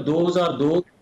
2002,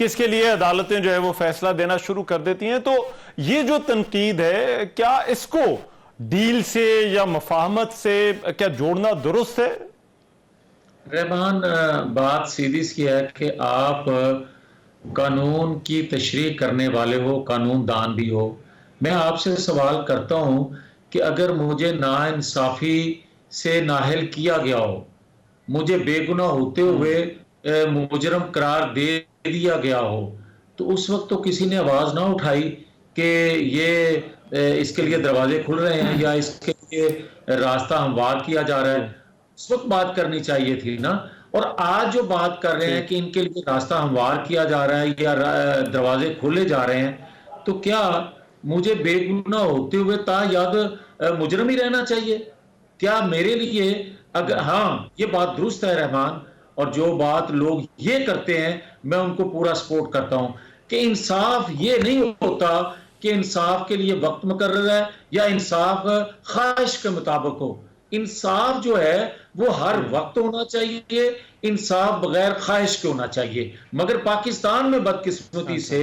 کس کے لیے عدالتیں جو ہے وہ فیصلہ دینا شروع کر دیتی ہیں. تو یہ جو تنقید ہے کیا اس کو ڈیل سے یا مفاہمت سے کیا جوڑنا درست ہے؟ رحمان، بات سیدھی سی ہے کہ آپ قانون کی تشریح کرنے والے ہو، قانون دان بھی ہو. میں آپ سے سوال کرتا ہوں کہ اگر مجھے ناانصافی سے نااہل کیا گیا ہو، مجھے بے گناہ ہوتے ہوئے مجرم قرار دے دیا گیا ہو، تو اس وقت تو کسی نے آواز نہ اٹھائی کہ یہ اس کے لیے دروازے کھل رہے ہیں یا اس کے لیے راستہ ہموار کیا جا رہا ہے. اس وقت بات کرنی چاہیے تھی نا. اور آج جو بات کر رہے ہیں کہ ان کے لیے راستہ ہموار کیا جا رہا ہے یا دروازے کھولے جا رہے ہیں، تو کیا مجھے بے گناہ ہوتے ہوئے تا یاد مجرم ہی رہنا چاہیے؟ کیا میرے لیے اگر ہاں یہ بات درست ہے رحمان، اور جو بات لوگ یہ کرتے ہیں میں ان کو پورا سپورٹ کرتا ہوں کہ انصاف یہ نہیں ہوتا کہ انصاف کے لیے وقت مقرر ہے یا انصاف خواہش کے مطابق ہو. انصاف جو ہے وہ ہر وقت ہونا چاہیے، انصاف بغیر خواہش کے ہونا چاہیے. مگر پاکستان میں بدقسمتی سے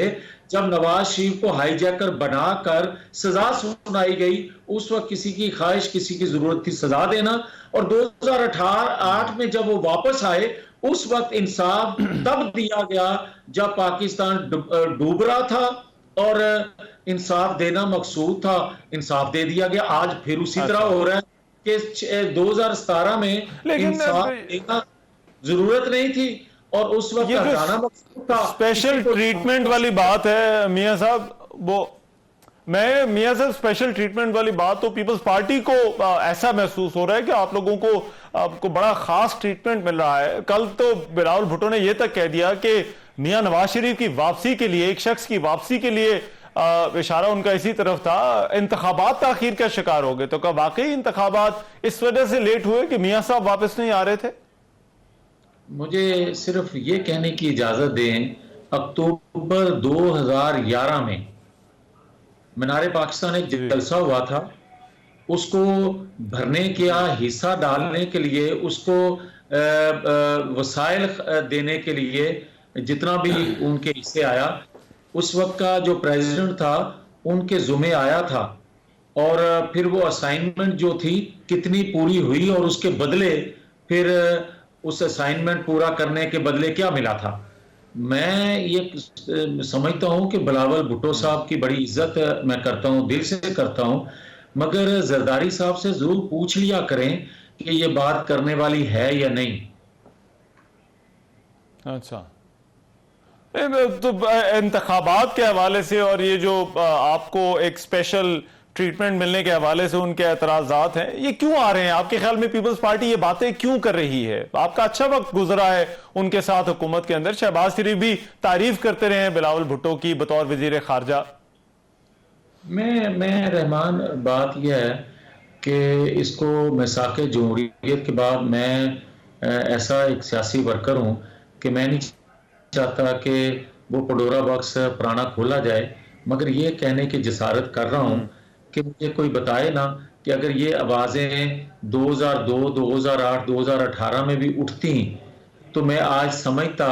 جب نواز شریف کو ہائی جیکر بنا کر سزا سنائی گئی، اس وقت کسی کی خواہش، کسی کی ضرورت تھی سزا دینا، اور 2008 میں جب وہ واپس آئے اس وقت انصاف تب دیا گیا جب پاکستان ڈوب رہا تھا اور انصاف دینا مقصود تھا. انصاف دے دیا گیا. آج پھر اسی طرح ہو رہا ہے کہ 2017 میں انصاف دینا ضرورت نہیں تھی اور اس وقت ہٹانا مقصود تھا. اسپیشل ٹریٹمنٹ والی بات ہے میاں صاحب، وہ میاں صاحب اسپیشل ٹریٹمنٹ والی بات تو پیپلز پارٹی کو ایسا محسوس ہو رہا ہے کہ آپ لوگوں کو بڑا خاص ٹریٹمنٹ مل رہا ہے. کل تو بلاول بھٹو نے یہ تک کہہ دیا کہ میاں نواز شریف کی واپسی کے لیے، ایک شخص کی واپسی کے لیے اشارہ ان کا اسی طرف تھا، انتخابات تاخیر کا شکار ہو گئے. تو کیا واقعی انتخابات اس وجہ سے لیٹ ہوئے کہ میاں صاحب واپس نہیں آ رہے تھے؟ مجھے صرف یہ کہنے کی اجازت دیں، اکتوبر 2011 میں مینار پاکستان ایک جلسہ ہوا تھا، اس کو بھرنے کا حصہ ڈالنے کے لیے، اس کو وسائل دینے کے لیے جتنا بھی ان کے حصے آیا، اس وقت کا جو پریزیڈنٹ تھا ان کے ذمہ آیا تھا، اور پھر وہ اسائنمنٹ جو تھی کتنی پوری ہوئی اور اس کے بدلے پھر اس اسائنمنٹ پورا کرنے کے بدلے کیا ملا تھا. میں یہ سمجھتا ہوں کہ بلاول بھٹو صاحب کی بڑی عزت میں کرتا ہوں، دل سے کرتا ہوں، مگر زرداری صاحب سے ضرور پوچھ لیا کریں کہ یہ بات کرنے والی ہے یا نہیں. اچھا، تو انتخابات کے حوالے سے اور یہ جو آپ کو ایک اسپیشل ٹریٹمنٹ ملنے کے حوالے سے ان کے اعتراضات ہیں، یہ کیوں آ رہے ہیں آپ کے خیال میں؟ پیپلز پارٹی یہ باتیں کیوں کر رہی ہے؟ آپ کا اچھا وقت گزرا ہے ان کے ساتھ حکومت کے اندر، شہباز شریف بھی تعریف کرتے رہے ہیں بلاول بھٹو کی بطور وزیر خارجہ. میں رحمان، بات یہ ہے کہ اس کو میثاق جمہوریت کے بعد میں ایسا ایک سیاسی ورکر ہوں کہ میں نہیں چاہتا کہ وہ پڈورا باکس پرانا کھولا جائے، مگر یہ کہنے کی جسارت کر رہا ہوں کہ مجھے کوئی بتائے نا کہ اگر یہ آوازیں 2002، 2008، 2018 میں بھی اٹھتی تو میں آج سمجھتا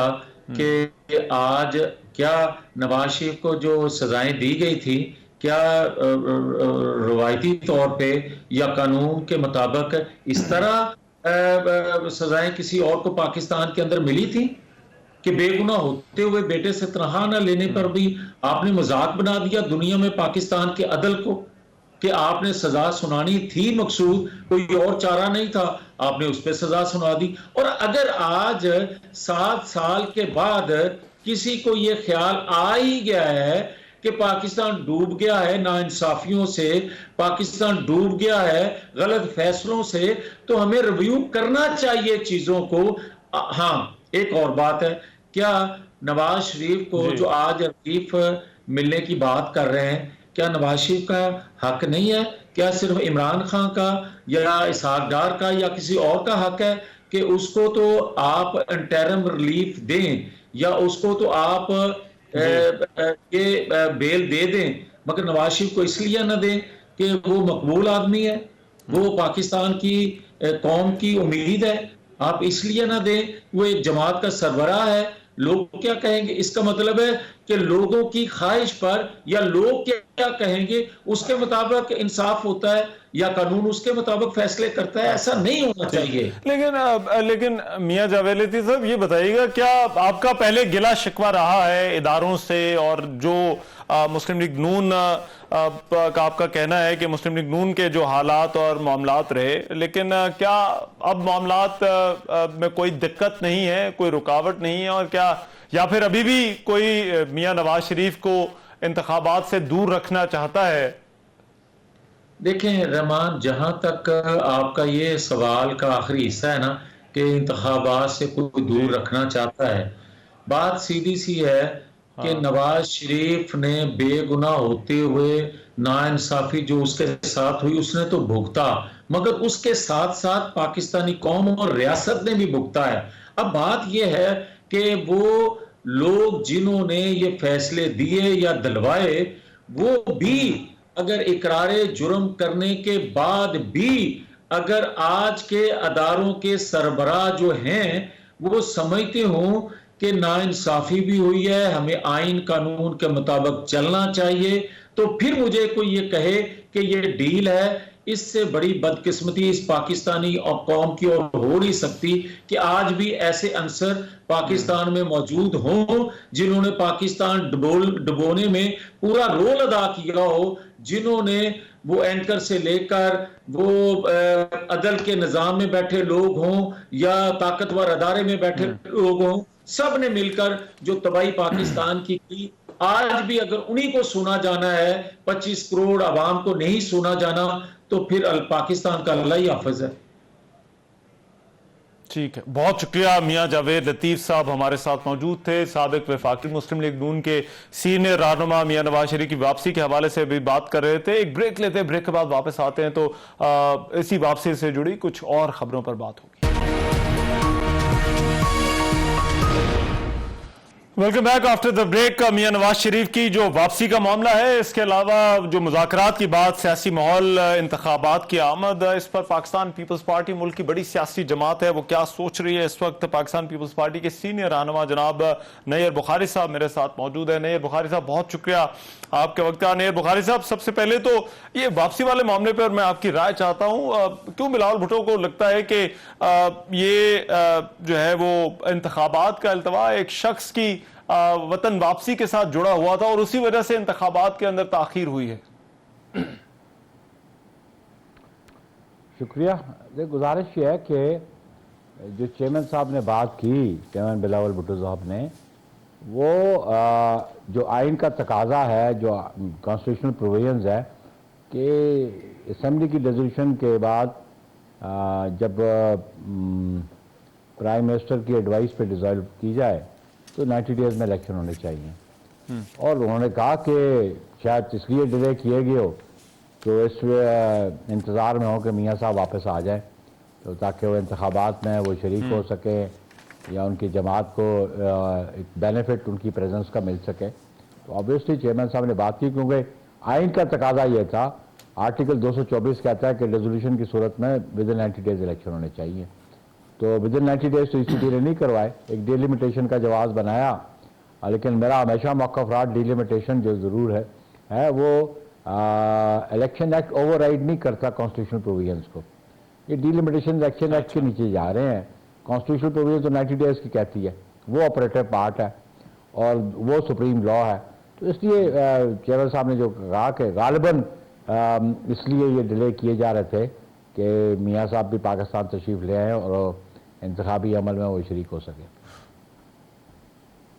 کہ آج کیا نواز شریف کو جو سزائیں دی گئی تھی، کیا روایتی طور پہ یا قانون کے مطابق اس طرح سزائیں کسی اور کو پاکستان کے اندر ملی تھی کہ بے گناہ ہوتے ہوئے بیٹے سے تنخواہ نہ لینے پر بھی آپ نے مذاق بنا دیا دنیا میں پاکستان کے عدل کو کہ آپ نے سزا سنانی تھی، مقصود کوئی اور چارہ نہیں تھا، آپ نے اس پہ سزا سنا دی. اور اگر آج 7 سال کے بعد کسی کو یہ خیال آ ہی گیا ہے کہ پاکستان ڈوب گیا ہے ناانصافیوں سے، پاکستان ڈوب گیا ہے غلط فیصلوں سے، تو ہمیں ریویو کرنا چاہیے چیزوں کو. ہاں، ایک اور بات ہے، کیا نواز شریف کو جو آج ریلیف ملنے کی بات کر رہے ہیں، کیا نواز شریف کا حق نہیں ہے؟ کیا صرف عمران خان کا یا اسحاق ڈار کا یا کسی اور کا حق ہے کہ اس کو تو آپ انٹرم ریلیف دیں یا اس کو تو آپ یہ بیل دے دیں، مگر نواز شریف کو اس لیے نہ دیں کہ وہ مقبول آدمی ہے، وہ پاکستان کی قوم کی امید ہے؟ آپ اس لیے نہ دیں، وہ ایک جماعت کا سربراہ ہے، لوگ کیا کہیں گے؟ اس کا مطلب ہے کہ لوگوں کی خواہش پر یا لوگ کیا کہیں گے اس کے مطابق انصاف ہوتا ہے یا قانون اس کے مطابق فیصلے کرتا ہے. ایسا نہیں ہونا چاہیے. لیکن میاں جاوید لطیف صاحب یہ بتائیے گا، کیا آپ کا پہلے گلہ شکوہ رہا ہے اداروں سے، اور جو مسلم لیگ نون کا آپ کا کہنا ہے کہ مسلم لیگ نون کے جو حالات اور معاملات رہے، لیکن کیا اب معاملات میں کوئی دقت نہیں ہے، کوئی رکاوٹ نہیں ہے، اور کیا یا پھر ابھی بھی کوئی میاں نواز شریف کو انتخابات سے دور رکھنا چاہتا ہے؟ دیکھیں رحمان، جہاں تک آپ کا یہ سوال کا آخری حصہ ہے نا کہ انتخابات سے کوئی دور رکھنا چاہتا ہے، بات سیدھی سی ہے کہ نواز شریف نے بے گناہ ہوتے ہوئے ناانصافی جو اس کے ساتھ ہوئی اس نے تو بھگتا، مگر اس کے ساتھ ساتھ پاکستانی قوم اور ریاست نے بھی بھگتا ہے. اب بات یہ ہے کہ وہ لوگ جنہوں نے یہ فیصلے دیے یا دلوائے، وہ بھی اگر اقرار جرم کرنے کے بعد بھی اگر آج کے اداروں کے سربراہ جو ہیں وہ سمجھتے ہوں کہ ناانصافی بھی ہوئی ہے، ہمیں آئین قانون کے مطابق چلنا چاہیے، تو پھر مجھے کوئی یہ کہے کہ یہ ڈیل ہے، اس سے بڑی بدقسمتی اس پاکستانی اور قوم کی اور ہو نہیں سکتی کہ آج بھی ایسے عنصر پاکستان میں موجود ہوں جنہوں نے پاکستان ڈبونے میں پورا رول ادا کیا ہو، جنہوں نے وہ اینکر سے لے کر وہ عدل کے نظام میں بیٹھے لوگ ہوں یا طاقتور ادارے میں بیٹھے لوگ ہوں، سب نے مل کر جو تباہی پاکستان کی آج بھی اگر انہی کو سنا جانا ہے، 25 کروڑ عوام کو نہیں سنا جانا، تو پھر پاکستان کا اللہ ہی حافظ ہے. ٹھیک ہے، بہت شکریہ میاں جاوید لطیف صاحب ہمارے ساتھ موجود تھے. سابق وفاقی مسلم لیگ نون کے سینئر رہنما میاں نواز شریف کی واپسی کے حوالے سے بھی بات کر رہے تھے. ایک بریک لیتے ہیں، بریک کے بعد واپس آتے ہیں تو اسی واپسی سے جڑی کچھ اور خبروں پر بات ہوگی. Welcome back after the break. Mian Nawaz Sharif کی جو واپسی کا معاملہ ہے، اس کے علاوہ جو مذاکرات کی بات، سیاسی ماحول، انتخابات کی آمد، اس پر پاکستان پیپلز پارٹی ملک کی بڑی سیاسی جماعت ہے، وہ کیا سوچ رہی ہے اس وقت. پاکستان پیپلز پارٹی کے سینئر رہنما جناب نیئر بخاری صاحب میرے ساتھ موجود ہیں. نیئر بخاری صاحب بہت شکریہ آپ کے وقت کا. نیئر بخاری صاحب، سب سے پہلے تو یہ واپسی والے معاملے پر میں آپ کی رائے چاہتا ہوں. کیوں بلاول بھٹو کو لگتا ہے کہ یہ جو ہے وہ انتخابات کا التوا ایک شخص کی وطن واپسی کے ساتھ جڑا ہوا تھا اور اسی وجہ سے انتخابات کے اندر تاخیر ہوئی ہے؟ شکریہ. گزارش یہ ہے کہ جو چیئرمین صاحب نے بات کی، چیئرمین بلاول بھٹو صاحب نے، وہ جو آئین کا تقاضا ہے، جو کانسٹیٹیوشنل پروویژنز ہے کہ اسمبلی کی ریزولوشن کے بعد جب پرائم منسٹر کی ایڈوائس پہ ڈیزالو کی جائے تو 90 ڈیز میں الیکشن ہونے چاہیے. اور انہوں نے کہا کہ شاید اس لیے ڈیلے کیے گئے ہو تو اس انتظار میں ہو کہ میاں صاحب واپس آ جائیں تو تاکہ وہ انتخابات میں وہ شریک ہو سکے یا ان کی جماعت کو ایک بینیفٹ ان کی پریزنس کا مل سکے. تو آبویسلی چیئرمین صاحب نے بات کی، کیونکہ آئین کا تقاضا یہ تھا. آرٹیکل 224 کہتا ہے کہ ریزولوشن کی صورت میں ودن 90 ڈیز الیکشن ہونے چاہیے. تو ودن 90 ڈیز تو اسی نے نہیں کروائے، ایک ڈیلیمیٹیشن کا جواز بنایا. لیکن میرا ہمیشہ موقف رہا ڈیلیمیٹیشن جو ضرور ہے وہ الیکشن ایکٹ اوور رائڈ نہیں کرتا کانسٹیٹیوشنل پروویژنس کو. یہ ڈیلیمیٹیشن الیکشن ایکٹ کے نیچے جا رہے ہیں. کانسٹیٹیوشنل پروویژن تو 90 ڈیز کی کہتی ہے، وہ آپریٹو پارٹ ہے اور وہ سپریم لا ہے. تو اس لیے چیئرمین صاحب نے جو کہا کہ غالباً اس لیے یہ ڈیلے کیے جا رہے تھے کہ میاں صاحب بھی پاکستان تشریف لے آئیں اور انتخابی عمل میں وہ شریک ہو سکے.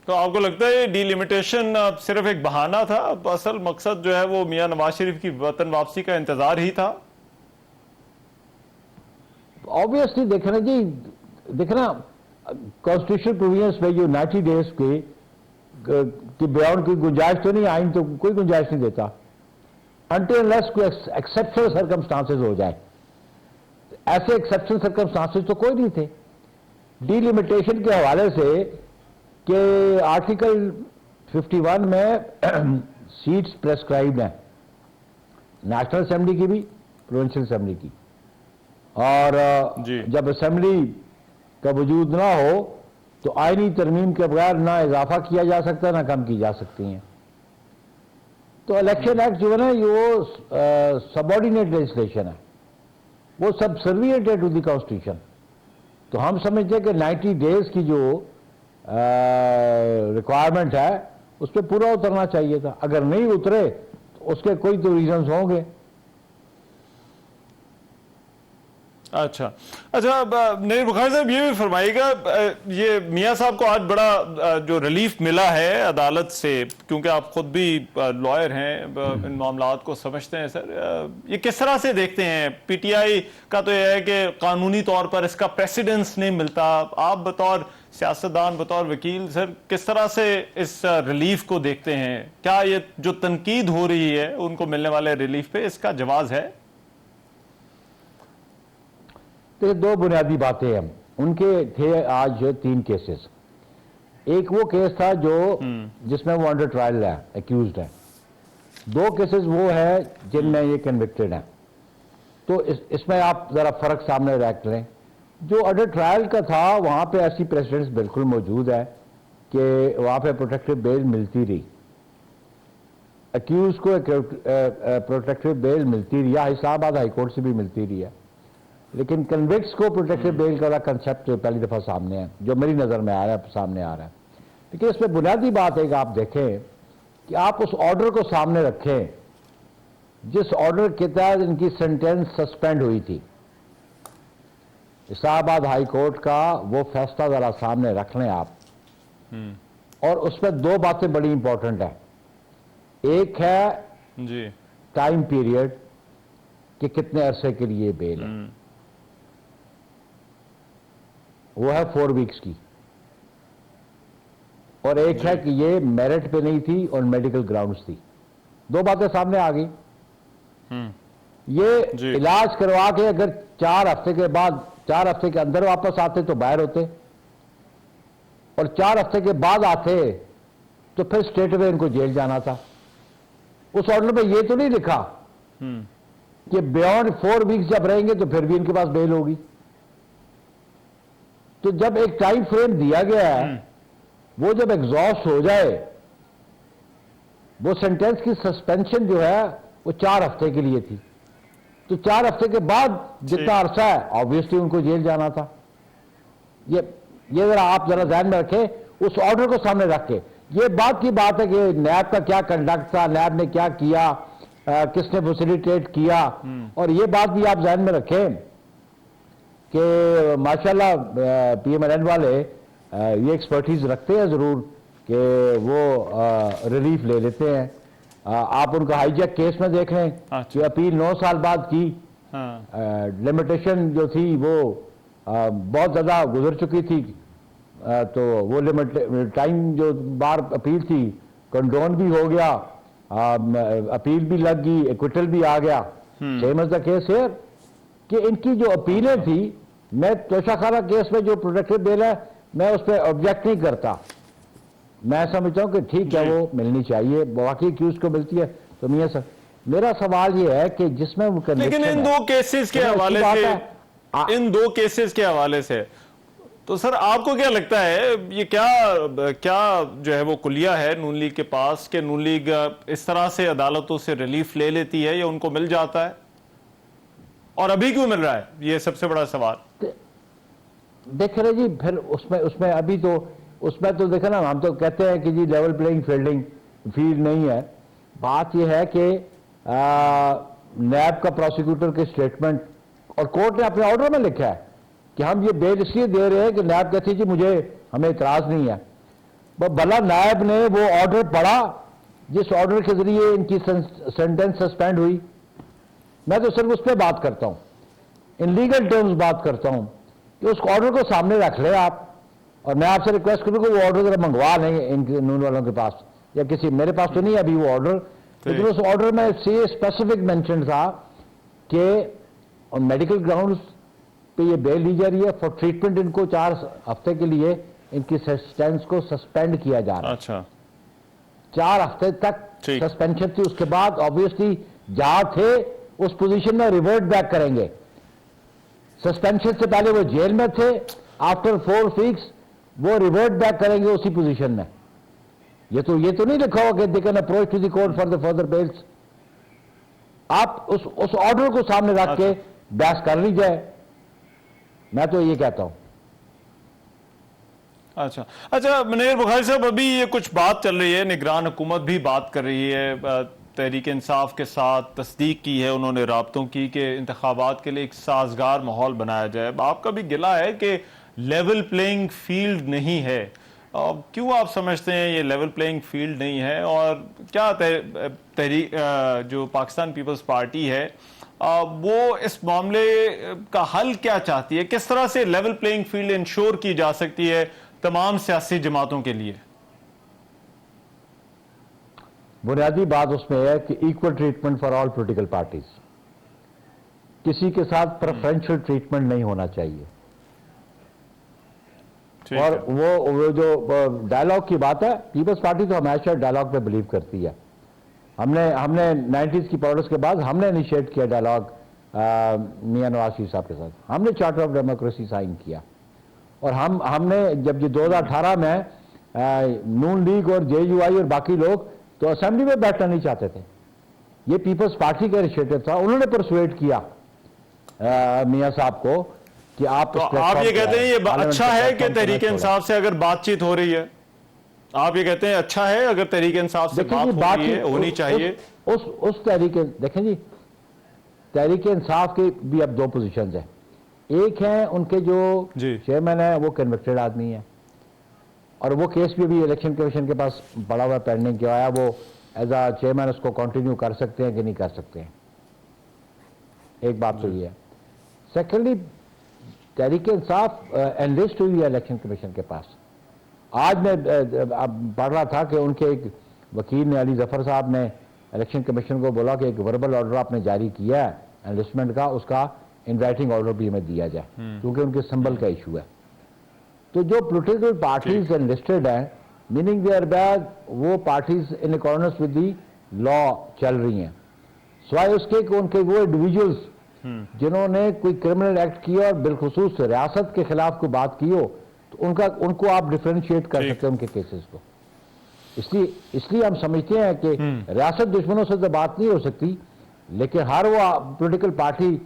تو آپ کو لگتا ہے ڈی لمیٹیشن صرف ایک بہانہ تھا، اصل مقصد جو ہے وہ میاں نواز شریف کی وطن واپسی کا انتظار ہی تھا؟ آبویسلی دیکھنا کانسٹیٹیوشنل پروویژنس میں جو 90 ڈیز کی بیاؤنڈ کی گنجائش تو نہیں، آئین تو کوئی گنجائش نہیں دیتا until unless کوئی ایکسیپشنل سرکمسٹانسز ہو جائے. ایسے ایکسیپشنل سرکمسٹانسز تو کوئی نہیں تھے. ڈی لمیٹیشن کے حوالے سے کہ آرٹیکل 51 میں سیٹس پریسکرائبڈ ہیں، نیشنل اسمبلی کی بھی، پروونشل اسمبلی کی. اور جب اسمبلی کا وجود نہ ہو تو آئینی ترمیم کے بغیر نہ اضافہ کیا جا سکتا نہ کم کی جا سکتی ہیں. تو الیکشن ایکٹ جو ہے نا یہ وہ سبارڈینیٹ لیجسلیشن ہے, وہ سبسرویئنٹ ہے ٹو دی کانسٹیٹیوشن. تو ہم سمجھتے ہیں کہ 90 ڈیز کی جو ریکوائرمنٹ ہے اس پہ پورا اترنا چاہیے تھا. اگر نہیں اترے تو اس کے کوئی تو ریزنز ہوں گے. اچھا نہیں بخاری صاحب یہ بھی فرمائیے گا, یہ میاں صاحب کو آج بڑا جو ریلیف ملا ہے عدالت سے, کیونکہ آپ خود بھی لائر ہیں, ان معاملات کو سمجھتے ہیں سر, یہ کس طرح سے دیکھتے ہیں؟ پی ٹی آئی کا تو یہ ہے کہ قانونی طور پر اس کا پریسیڈنس نہیں ملتا. آپ بطور سیاستدان, بطور وکیل سر, کس طرح سے اس ریلیف کو دیکھتے ہیں؟ کیا یہ جو تنقید ہو رہی ہے ان کو ملنے والے ریلیف پہ, اس کا جواز ہے؟ تو دو بنیادی باتیں ہیں. ان کے تھے آج 3 کیسز. ایک وہ کیس تھا جو جس میں وہ انڈر ٹرائل ہے, ایکیوزڈ ہے. 2 کیسز وہ ہے جن میں یہ کنوکٹڈ ہیں. تو اس میں آپ ذرا فرق سامنے رکھ لیں. جو انڈر ٹرائل کا تھا وہاں پہ ایسی پریسیڈنٹس بالکل موجود ہے کہ وہاں پہ پروٹیکٹیو بیل ملتی رہی, ایکیوز کو پروٹیکٹیو بیل ملتی رہی, یا اسلام آباد ہائی کورٹ سے بھی ملتی رہی ہے. لیکن کنوکٹس کو پروٹیکٹیو بیل کا کنسیپٹ پہلی دفعہ سامنے ہے, جو میری نظر میں سامنے آ رہا ہے. لیکن اس میں بنیادی بات ہے کہ آپ دیکھیں کہ آپ اس آرڈر کو سامنے رکھیں جس آرڈر کے تحت ان کی سینٹینس سسپینڈ ہوئی تھی. اسلام آباد ہائی کورٹ کا وہ فیصلہ ذرا سامنے رکھ لیں آپ, اور اس میں 2 باتیں بڑی امپورٹنٹ ہیں. ایک ہے جی ٹائم پیریڈ کہ کتنے عرصے کے لیے بیل ہے, وہ ہے 4 ویکس کی. اور ایک ہے کہ یہ میرٹ پہ نہیں تھی اور میڈیکل گراؤنڈز تھی. 2 باتیں سامنے آ گئی. یہ علاج کروا کے اگر 4 ہفتے کے بعد 4 ہفتے کے اندر واپس آتے تو باہر ہوتے, اور 4 ہفتے کے بعد آتے تو پھر اسٹریٹ اوے ان کو جیل جانا تھا. اس آرڈر میں یہ تو نہیں لکھا کہ بیونڈ 4 ویکس جب رہیں گے تو پھر بھی ان کے پاس بیل ہوگی. تو جب ایک ٹائم فریم دیا گیا ہے, وہ جب ایگزاسٹ ہو جائے, وہ سینٹینس کی سسپینشن جو ہے وہ 4 ہفتے کے لیے تھی, تو 4 ہفتے کے بعد جتنا عرصہ ہے آبویسلی ان کو جیل جانا تھا. یہ ذرا آپ ذرا ذہن میں رکھیں اس آرڈر کو سامنے رکھ کے. یہ بات کی بات ہے کہ نیب کا کیا کنڈکٹ تھا, نیب نے کیا کیا, کس نے فیسیلیٹیٹ کیا, اور یہ بات بھی آپ ذہن میں رکھیں کہ ماشاءاللہ پی ایم ایل این والے یہ ایکسپرٹیز رکھتے ہیں ضرور کہ وہ ریلیف لے لیتے ہیں. آپ ان کا ہائی جیک کیس میں دیکھ لیں کہ اپیل 9 سال بعد کی, لمیٹیشن جو تھی وہ بہت زیادہ گزر چکی تھی, تو وہ ٹائم جو بار اپیل تھی کنڈون بھی ہو گیا, اپیل بھی لگ گئی, ایکویٹل بھی آ گیا. سیم از دا کیس ہے کہ ان کی جو اپیلیں تھی, میں توشہ خانہ کیس میں جو پروٹیکٹیو بیل ہے میں اس پہ آبجیکٹ نہیں کرتا. میں سمجھتا ہوں کہ ٹھیک ہے وہ ملنی چاہیے, واقعی کیوز کو ملتی ہے. تو میاں صاحب میرا سوال یہ ہے کہ جس میں لیکن ان 2 کیسز کے حوالے سے, ان 2 کیسز کے حوالے سے تو سر آپ کو کیا لگتا ہے یہ کیا جو ہے وہ کلیہ ہے نون لیگ کے پاس کہ نون لیگ اس طرح سے عدالتوں سے ریلیف لے لیتی ہے یا ان کو مل جاتا ہے, اور ابھی کیوں مل رہا ہے؟ یہ سب سے بڑا سوال. دیکھ رہے جی, پھر اس میں ابھی تو اس میں تو دیکھیں نا, ہم تو کہتے ہیں کہ جی لیول پلینگ فیلڈ نہیں ہے. بات یہ ہے کہ نیب کا پروسیکیوٹر کے سٹیٹمنٹ, اور کورٹ نے اپنے آرڈر میں لکھا ہے کہ ہم یہ بیل اس لیے دے رہے ہیں کہ نیب کہتی جی ہمیں اعتراض نہیں ہے. بھلا نیب نے وہ آرڈر پڑھا جس آرڈر کے ذریعے ان کی سینٹینس سسپینڈ ہوئی. میں تو صرف اس پہ بات کرتا ہوں, ان لیگل ٹرمز بات کرتا ہوں کہ اس آرڈر کو سامنے رکھ لیں آپ. اور میں آپ سے ریکویسٹ کروں کہ وہ آرڈر ذرا منگوا لیں ان نون والوں کے پاس, یا کسی, میرے پاس تو نہیں ہے ابھی وہ آرڈر, لیکن اس آرڈر میں اسپیسیفک مینشن تھا کہ میڈیکل گراؤنڈز پہ یہ بیل لی جا رہی ہے فار ٹریٹمنٹ. ان کو 4 ہفتے کے لیے ان کی سسپینس کو سسپینڈ کیا جا رہا ہے. اچھا 4 ہفتے تک سسپینشن تھی, اس کے بعد آبویسلی جہاں تھے اس پوزیشن میں ریورٹ بیک کریں گے. سسپینشن سے پہلے وہ جیل میں تھے, آفٹر 4 ویکس وہ ریورٹ بیک کریں گے اسی پوزیشن میں. یہ تو نہیں لکھا ہوا کہ they can approach to the court for the further bails. آپ اس آرڈر کو سامنے رکھ کے بحث کر لی جائے. میں تو یہ کہتا ہوں. اچھا منیر بخاری صاحب، ابھی یہ کچھ بات چل رہی ہے، نگران حکومت بھی بات کر رہی ہے، تحریک انصاف کے ساتھ تصدیق کی ہے انہوں نے رابطوں کی کہ انتخابات کے لیے ایک سازگار ماحول بنایا جائے. آپ کا بھی گلہ ہے کہ لیول پلینگ فیلڈ نہیں ہے. کیوں آپ سمجھتے ہیں یہ لیول پلینگ فیلڈ نہیں ہے، اور کیا تحریک جو پاکستان پیپلز پارٹی ہے وہ اس معاملے کا حل کیا چاہتی ہے؟ کس طرح سے لیول پلینگ فیلڈ انشور کی جا سکتی ہے تمام سیاسی جماعتوں کے لیے؟ بنیادی بات اس میں ہے کہ equal treatment for all political parties. کسی کے ساتھ پریفرنشل ٹریٹمنٹ نہیں ہونا چاہیے. اور وہ جو ڈائلاگ کی بات ہے، پیپلز پارٹی تو ہمیشہ ڈائلاگ پہ بلیو کرتی ہے. ہم نے 90s کی پالیٹکس کے بعد ہم نے انیشیٹ کیا ڈائلاگ میاں نواز شریف صاحب کے ساتھ. ہم نے چارٹر آف ڈیموکریسی سائن کیا، اور ہم نے جب یہ 2018 میں نون لیگ اور جے یو آئی اور باقی لوگ تو اسمبلی میں بیٹھنا نہیں چاہتے تھے. یہ پیپلز پارٹی کا انیشیٹو تھا. انہوں نے پرسویٹ کیا میاں صاحب کو کہ آپ یہ کہتے ہیں یہ اچھا ہے کہ تحریک انصاف سے اگر بات چیت ہو رہی ہے؟ آپ یہ کہتے ہیں اچھا ہے اگر تحریک انصاف سے بات ہونی چاہیے؟ اس تحریک، دیکھیں جی، تحریک انصاف کے بھی اب دو پوزیشنز ہیں. ایک ہیں ان کے جو چیئرمین ہیں وہ کنوکٹڈ آدمی ہیں، اور وہ کیس بھی الیکشن کمیشن کے پاس پڑا ہوا پینڈنگ کیا ہے. وہ ایز اے چیئرمین اس کو کنٹینیو کر سکتے ہیں کہ نہیں کر سکتے ہیں. ایک بات تو یہ ہے. سیکنڈلی، تحریک انصاف انلسٹ ہوئی ہے الیکشن کمیشن کے پاس. آج میں پڑھ رہا تھا کہ ان کے ایک وکیل نے، علی ظفر صاحب نے، الیکشن کمیشن کو بولا کہ ایک وربل آرڈر آپ نے جاری کیا ہے انلسٹمنٹ کا، اس کا ان رائٹنگ آرڈر بھی ہمیں دیا جائے، کیونکہ ان کے سمبل کا ایشو ہے. تو جو پولیٹیکل پارٹیز انلسٹڈ ہیں، میننگ دے آر بیڈ، وہ parties in accordance with the law چل رہی ہیں، سوائے اس کے کہ ان کے وہ انڈیویجولز جنہوں نے کوئی کرمنل ایکٹ کیا اور بالخصوص ریاست کے خلاف کوئی بات کی ہو، تو ان کو آپ ڈیفرینشیٹ کر سکتے ہیں ان کے کیسز کو. اس لیے ہم سمجھتے ہیں کہ ریاست دشمنوں سے تو بات نہیں ہو سکتی، لیکن ہر وہ پولیٹیکل پارٹی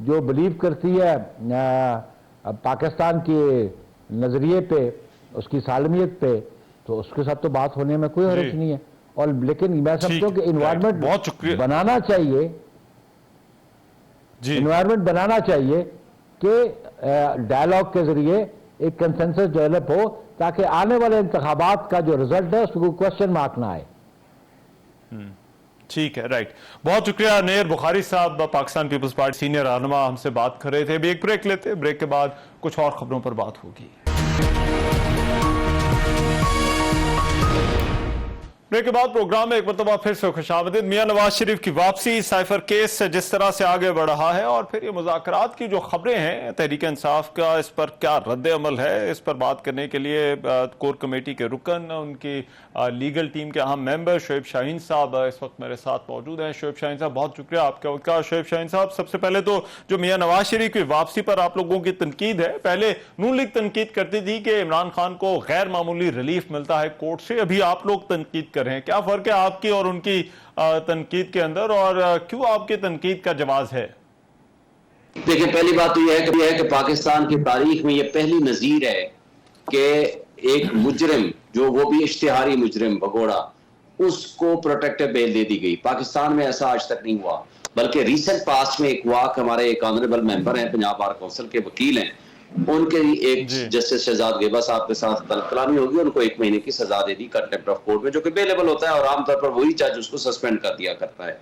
جو بلیو کرتی ہے پاکستان کے نظریے پہ، اس کی سالمیت پہ، تو اس کے ساتھ تو بات ہونے میں کوئی حرج نہیں ہے. اور لیکن میں سمجھتا ہوں کہ انوائرمنٹ بنانا چاہیے، انوائرمنٹ بنانا چاہیے کہ ڈائلاگ کے ذریعے ایک کنسنسس ڈیولپ ہو، تاکہ آنے والے انتخابات کا جو رزلٹ ہے اس کو کوئی کوشچن مارک نہ آئے. ٹھیک ہے، رائٹ. بہت شکریہ نیر بخاری صاحب، پاکستان پیپلز پارٹی سینئر رہنما، ہم سے بات کر رہے تھے. ابھی ایک بریک لیتے، بریک کے بعد کچھ اور خبروں پر بات ہوگی. بریک کے بعد پروگرام میں ایک مرتبہ پھر سے خوش آمدید. میاں نواز شریف کی واپسی، سائفر کیس جس طرح سے آگے بڑھ رہا ہے، اور پھر یہ مذاکرات کی جو خبریں ہیں تحریک انصاف کا، اس پر کیا رد عمل ہے، اس پر بات کرنے کے لیے کور کمیٹی کے رکن، ان کی لیگل ٹیم کے اہم ممبر شعیب شاہین صاحب اس وقت میرے ساتھ موجود ہیں. شعیب شاہین صاحب، بہت شکریہ آپ کا وقت. شعیب شاہین صاحب، سب سے پہلے تو جو میاں نواز شریف کی واپسی پر آپ لوگوں کی تنقید ہے، پہلے نون لیگ تنقید کرتی تھی کہ عمران خان کو غیر معمولی ریلیف ملتا ہے کورٹ سے، ابھی آپ لوگ تنقید کر رہے ہیں. کیا فرق ہے آپ کی اور ان کی تنقید کے اندر، اور کیوں آپ کی تنقید کا جواز ہے؟ دیکھیں، پہلی بات تو یہ ہے کہ پاکستان کی تاریخ میں یہ پہلی نظیر ہے کہ ایک مجرم، جو وہ بھی اشتہاری مجرم بھگوڑا، اس کو پروٹیکٹیو بیل دے دی گئی. پاکستان میں ایسا آج تک نہیں ہوا، بلکہ ریسنٹ پاسٹ میں ایک واقع، ہمارے ایک آنریبل ممبر ہیں، پنجاب بار کونسل کے وکیل ہیں، ان کے ایک جسٹس شہزاد غیبہ صاحب کے ساتھ طلب کلامی ہوگی، ان کو 1 مہینے کی سزا دے دی کنٹیمپٹ آف کورٹ میں، جو کہ بیلیبل ہوتا ہے، اور عام طور پر وہی جج اس کو سسپینڈ کر دیا کرتا ہے.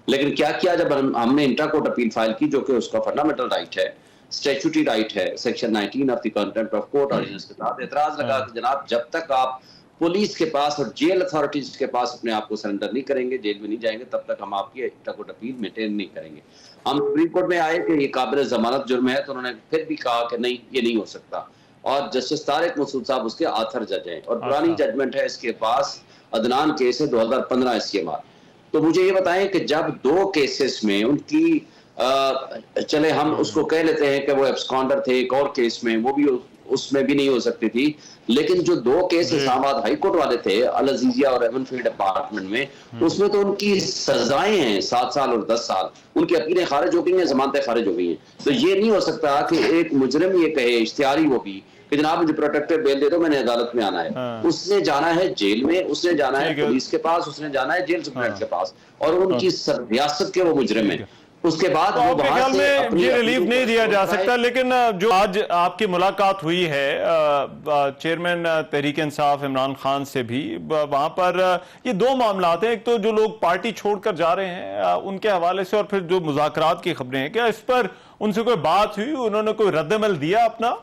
لیکن کیا جب ہم نے انٹرا کورٹ اپیل فائل کی، جو کہ اس کا فنڈامنٹل رائٹ ہے، اسٹیچوٹری رائٹ ہے، section 19 of the contempt of court ordinance کے تحت اعتراض لگا کہ جناب جب تک آپ پولیس کے پاس اور جیل اتھارٹیز کے پاس اپنے آپ کو سرنڈر نہیں کریں گے، جیل میں نہیں جائیں گے، تب تک ہم آپ کی انٹرا کورٹ اپیل مینٹین نہیں کریں گے. ہم سپریم کورٹ میں آئے کہ یہ قابل ضمانت جرم ہے، تو انہوں نے پھر بھی کہا کہ نہیں، یہ نہیں ہو سکتا. اور جسٹس طارق مسعود صاحب اس کے آتھر جج ہیں، اور پرانی ججمنٹ ہے اس کے پاس، عدنان کیس ہے 2015 SCMR. تو مجھے یہ بتائیں کہ جب 2 کیسز میں ان کی چلے ہم اس کو کہہ لیتے ہیں کہ وہ ایبسکانڈر تھے، ایک اور کیس میں وہ بھی اس میں بھی نہیں ہو سکتی تھی. لیکن جو 2 کیس اسلام آباد ہائی کورٹ والے تھے العزیزیہ اور ایون فیلڈ اپارٹمنٹ میں, اس میں تو ان کی سزائیں ہیں 7 سال اور 10 سال, ان کی اپیلیں خارج ہو گئی ہیں, ضمانتیں خارج ہو گئی ہیں. تو یہ نہیں ہو سکتا کہ ایک مجرم یہ کہے اشتہاری وہ بھی کہ جناب مجھے پروٹیکٹیو بیل دے دو, میں نے عدالت میں آنا ہے. اس نے جانا ہے جیل میں, اس نے جانا ہے پولیس کے پاس, اس نے جانا ہے جیل سپرنٹینڈنٹ کے پاس, اور ان کی ریاست کے وہ مجرم ہیں. اس کے بعد آپ کے خیال میں یہ ریلیف نہیں دیا جا سکتا, لیکن جو آج آپ کی ملاقات ہوئی ہے چیئرمین تحریک انصاف عمران خان سے بھی, وہاں پر یہ 2 معاملات ہیں. ایک تو جو لوگ پارٹی چھوڑ کر جا رہے ہیں ان کے حوالے سے, اور پھر جو مذاکرات کی خبریں ہیں, کیا اس پر ان سے کوئی بات ہوئی, انہوں نے کوئی رد عمل دیا اپنا؟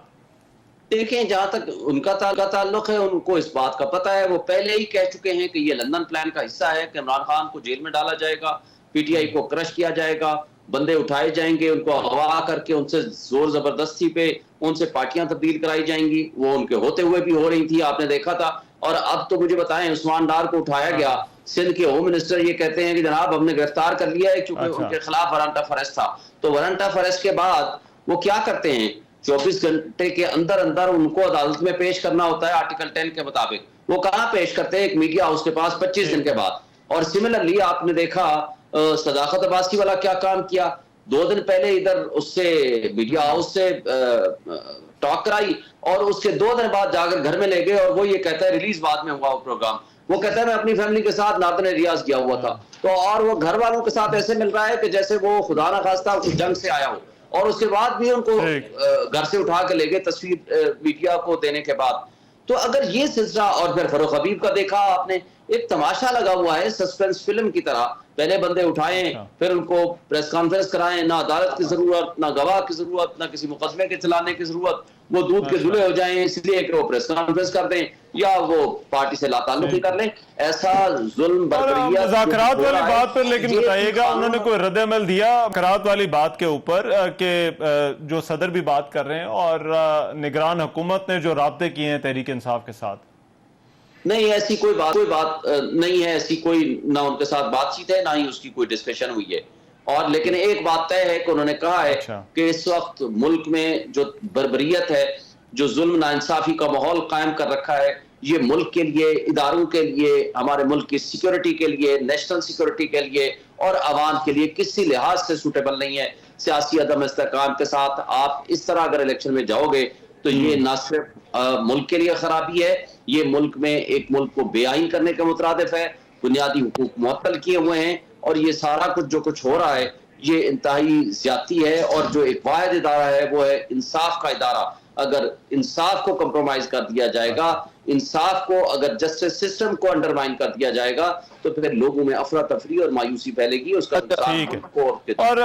دیکھیں جہاں تک ان کا تعلق ہے ان کو اس بات کا پتہ ہے, وہ پہلے ہی کہہ چکے ہیں کہ یہ لندن پلان کا حصہ ہے کہ عمران خان کو جیل میں ڈالا جائے گا, پی ٹی آئی کو کرش کیا جائے گا, بندے اٹھائے جائیں گے, ان کو اغوا کر کے ان سے زور زبردستی پہ ان سے پارٹیاں تبدیل کرائی جائیں گی. وہ ان کے ہوتے ہوئے بھی ہو رہی تھی, آپ نے دیکھا تھا. اور اب تو مجھے بتائیں عثمان ڈار کو اٹھایا گیا, سندھ کے ہوم منسٹر یہ کہتے ہیں کہ جناب ہم نے گرفتار کر لیا ہے چونکہ ان کے خلاف وارنٹ آف اریسٹ تھا. تو وارنٹ آف اریسٹ کے بعد وہ کیا کرتے ہیں, 24 گھنٹے کے اندر ان کو عدالت میں پیش کرنا ہوتا ہے آرٹیکل 10 کے مطابق. وہ کہاں پیش کرتے ہیں, ایک میڈیا ہاؤس کے پاس 25 دن کے بعد. اور سملرلی آپ نے دیکھا صداقت عباسی والا کیا کام کیا, 2 دن پہلے ادھر اس سے میڈیا ہاؤس سے ٹاک کرائی, اور اس کے 2 دن بعد جا کر گھر میں لے گئے, اور وہ یہ کہتا ہے ریلیز بعد میں ہوا وہ پروگرام, وہ کہتا ہے میں اپنی فیملی کے ساتھ ناطن ریاض گیا ہوا تھا. تو اور وہ گھر والوں کے ساتھ ایسے مل رہا ہے کہ جیسے وہ خدا نہ خواستہ جنگ سے آیا ہو, اور اس کے بعد بھی ان کو گھر سے اٹھا کے لے گئے تصویر میڈیا کو دینے کے بعد. تو اگر یہ سلسلہ, اور پھر فاروق حبیب کا دیکھا آپ نے, ایک تماشا لگا ہوا ہے سسپینس فلم کی طرح. پہلے بندے اٹھائیں, پھر ان کو پریس کانفرنس کرائیں, نہ عدالت کی ضرورت, نہ گواہ کی ضرورت, نہ کسی مقدمے کے چلانے کی ضرورت, وہ دودھ کے دھلے ہو جائیں اس لیے کہ وہ پریس کانفرنس کر دیں یا وہ پارٹی سے لا تعلق ہی کر لیں. ایسا ظلم بربریت مذاکرات والی بات پر لیکن بتائیے گا, انہوں نے کوئی رد عمل دیا مذاکرات والی بات کے اوپر کہ جو صدر بھی بات کر رہے ہیں اور نگران حکومت نے جو رابطے کیے ہیں تحریک انصاف کے ساتھ؟ نہیں, ایسی کوئی بات نہیں ہے, ایسی کوئی نہ ان کے ساتھ بات چیت ہے, نہ ہی اس کی کوئی ڈسکشن ہوئی ہے. اور لیکن ایک بات طے ہے کہ انہوں نے کہا ہے کہ اس وقت ملک میں جو بربریت ہے, جو ظلم ناانصافی کا ماحول قائم کر رکھا ہے, یہ ملک کے لیے, اداروں کے لیے, ہمارے ملک کی سیکیورٹی کے لیے, نیشنل سیکیورٹی کے لیے اور عوام کے لیے کسی لحاظ سے سوٹیبل نہیں ہے. سیاسی عدم استحکام کے ساتھ آپ اس طرح اگر الیکشن میں جاؤ گے تو یہ نہ صرف ملک کے لیے خرابی ہے, یہ ملک میں ایک ملک کو بے آئین کرنے کے مترادف ہے, بنیادی حقوق معطل کیے ہوئے ہیں, اور یہ سارا کچھ جو کچھ ہو رہا ہے یہ انتہائی زیادتی ہے. اور جو ایک واحد ادارہ ہے وہ ہے انصاف کا ادارہ. اگر انصاف کو کمپرومائز کر دیا جائے گا, انصاف کو اگر جسٹس سسٹم کو انڈرمائن کر دیا جائے گا, تو پھر لوگوں میں افراتفری اور مایوسی پھیلے گی. اس کا اور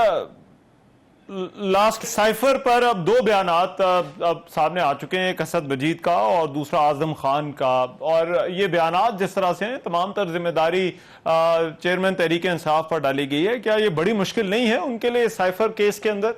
لاسٹ سائفر پر اب 2 بیانات اب سامنے آ چکے ہیں, ایک اسد مجید کا اور دوسرا اعظم خان کا, اور یہ بیانات جس طرح سے ہیں تمام تر ذمہ داری چیئرمین تحریک انصاف پر ڈالی گئی ہے. کیا یہ بڑی مشکل نہیں ہے ان کے لیے سائفر کیس کے اندر؟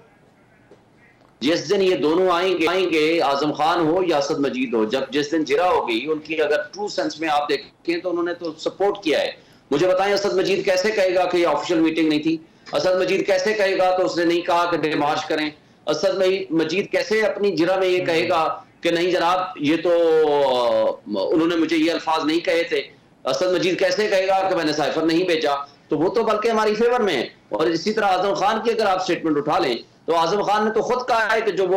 جس دن یہ دونوں آئیں گے, اعظم خان ہو یا اسد مجید ہو, جس دن جرا ہو گئی ان کی, اگر ٹرو سینس میں آپ دیکھیں تو انہوں نے تو سپورٹ کیا ہے. مجھے بتائیں اسد مجید کیسے کہے گا کہ یہ آفیشیل میٹنگ نہیں تھی؟ اسد مجید کیسے کہے گا تو اس نے نہیں کہا کہ ڈیمارش کریں؟ اسد مجید کیسے اپنی جرا میں یہ کہے گا کہ نہیں جناب یہ تو انہوں نے مجھے یہ الفاظ نہیں کہے تھے؟ اسد مجید کیسے کہے گا کہ میں نے سائفر نہیں بھیجا؟ تو وہ تو بلکہ ہماری فیور میں ہے. اور اسی طرح اعظم خان کی اگر آپ سٹیٹمنٹ اٹھا لیں تو اعظم خان نے تو خود کہا ہے کہ جب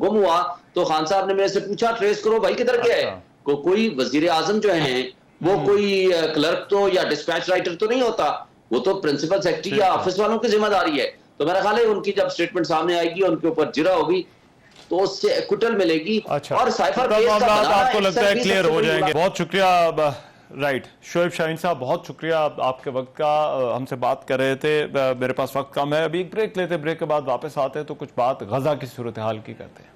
گم ہوا تو خان صاحب نے میرے سے پوچھا ٹریس کرو بھائی کدھر گیا ہے. کوئی وزیر اعظم جو ہیں وہ کوئی کلرک تو یا ڈسپیچ رائٹر تو نہیں ہوتا, وہ تو پرنسپل سیکرٹری یا آفس والوں کی ذمہ داری ہے. تو میرا خیال ہے ان کی جب سٹیٹمنٹ سامنے آئے گی, ان کے اوپر جرا ہوگی تو اس سے ایکوٹل ملے گی. اور سائفر کیس کا بنانا آپ کو لگتا ہے کلیئر ہو جائیں گے. بہت شکریہ. رائٹ, شعیب شاہین صاحب بہت شکریہ آپ کے وقت کا, ہم سے بات کر رہے تھے. میرے پاس وقت کم ہے, ابھی ایک بریک لیتے, بریک کے بعد واپس آتے ہیں تو کچھ بات غزہ کی صورتحال کی کرتے ہیں.